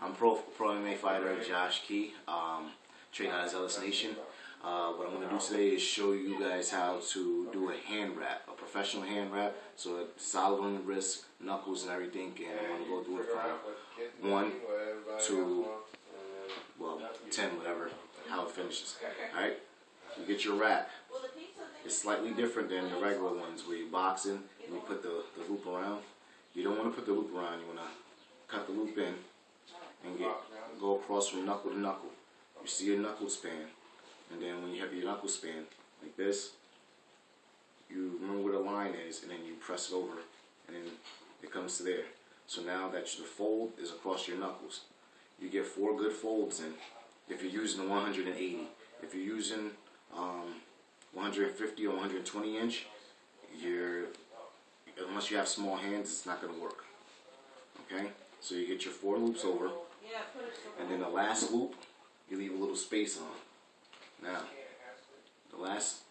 I'm pro MMA fighter Josh Key, trained out of Zealous Nation. What I'm going to do today is show you guys how to do a hand wrap, a professional hand wrap, so it's solid on the wrist, knuckles and everything, and I'm going to go through it from 1 to, well, 10, whatever, how it finishes. Alright, you get your wrap. It's slightly different than the regular ones where you're boxing and you put the loop around. You don't want to put the loop around, you want to cut the loop in and go across from knuckle to knuckle. You see your knuckle span, and then when you have your knuckle span like this, you remember where the line is, and then you press it over, and then it comes to there. So now that the fold is across your knuckles, you get 4 good folds in. If you're using the 180, if you're using 150 or 120 inch, unless you have small hands, it's not going to work. Okay, so you get your 4 loops over, and then the last loop, you leave a little space on. Now, the last,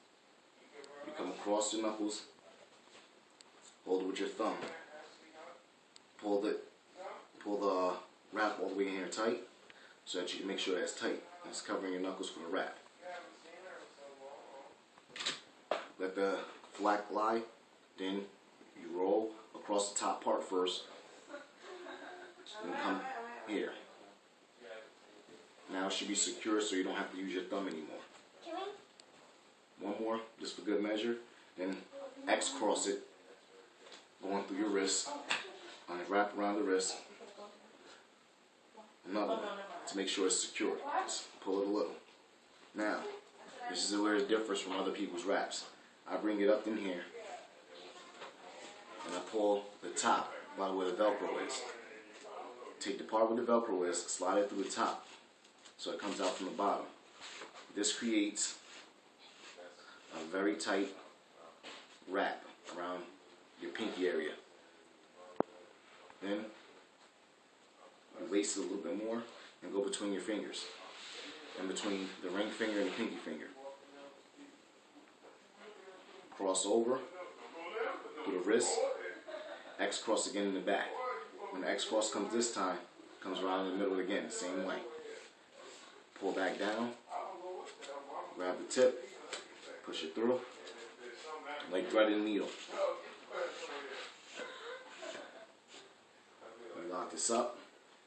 you come across the knuckles, hold it with your thumb, pull the wrap all the way in here tight, so that you can make sure that's tight. It's covering your knuckles for the wrap. Let the flak lie, then you roll across the top part first, and come here. Now it should be secure so you don't have to use your thumb anymore. One more, just for good measure. Then X cross it, going through your wrist, and wrap around the wrist. Another one, to make sure it's secure. Just pull it a little. Now, this is where it differs from other people's wraps. I bring it up in here, and I pull the top by where the Velcro is. Take the part where the Velcro is, slide it through the top, so it comes out from the bottom. This creates a very tight wrap around your pinky area. Then you lace it a little bit more and go between your fingers, in between the ring finger and the pinky finger. Cross over through the wrist, X cross again in the back. When the X cross comes this time, comes around in the middle again, same way. Pull back down, grab the tip, push it through, like threading a needle. You lock this up.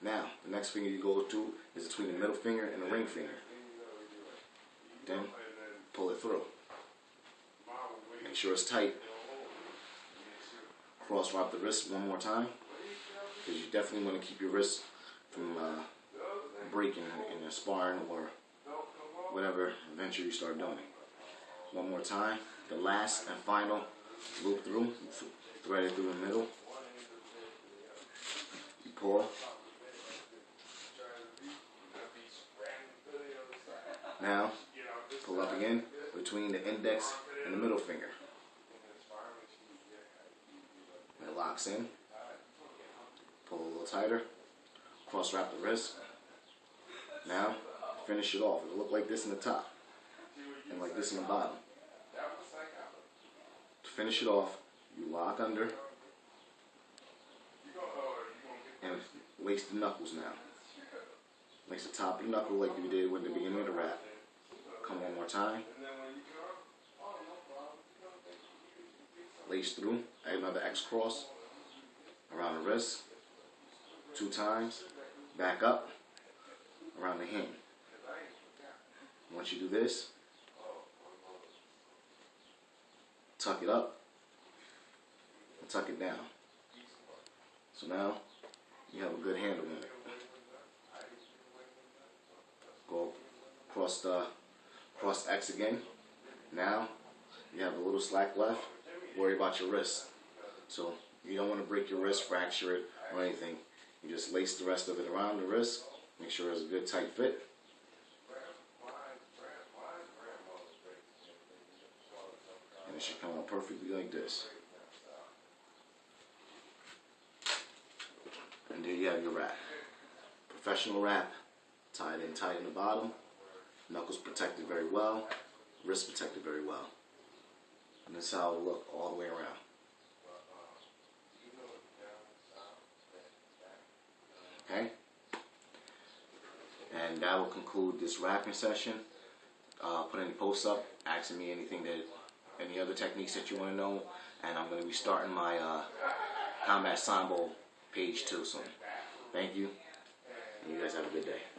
Now, the next finger you go to is between the middle finger and the ring finger. Then, pull it through. Make sure it's tight. Cross wrap the wrist one more time, because you definitely want to keep your wrist from breaking in your sparring or whatever venture you start doing. One more time, the last and final loop through, thread it through the middle. You pull. Now, pull up again between the index and the middle finger. It locks in. Pull a little tighter. Cross wrap the wrist. Now, finish it off. It'll look like this in the top and like this in the bottom. To finish it off, you lock under and lace the knuckles now. Lace the top of the knuckle like you did with the beginning of the wrap. Come one more time. Lace through. Add another X cross around the wrist. 2 times. Back up around the hand. Once you do this, tuck it up and tuck it down. So now you have a good handle on it. Go cross X again. Now you have a little slack left. Worry about your wrist. So you don't want to break your wrist, fracture it, or anything. You just lace the rest of it around the wrist. Make sure it's a good tight fit. And it should come out perfectly like this. And there you have your wrap. Professional wrap. Tied in tight in the bottom. Knuckles protected very well. Wrist protected very well. And this is how it will look all the way around. Okay? And that will conclude this rapping session. Put any posts up, asking me any other techniques that you want to know. And I'm going to be starting my Combat Sambo page too soon. Thank you, and you guys have a good day.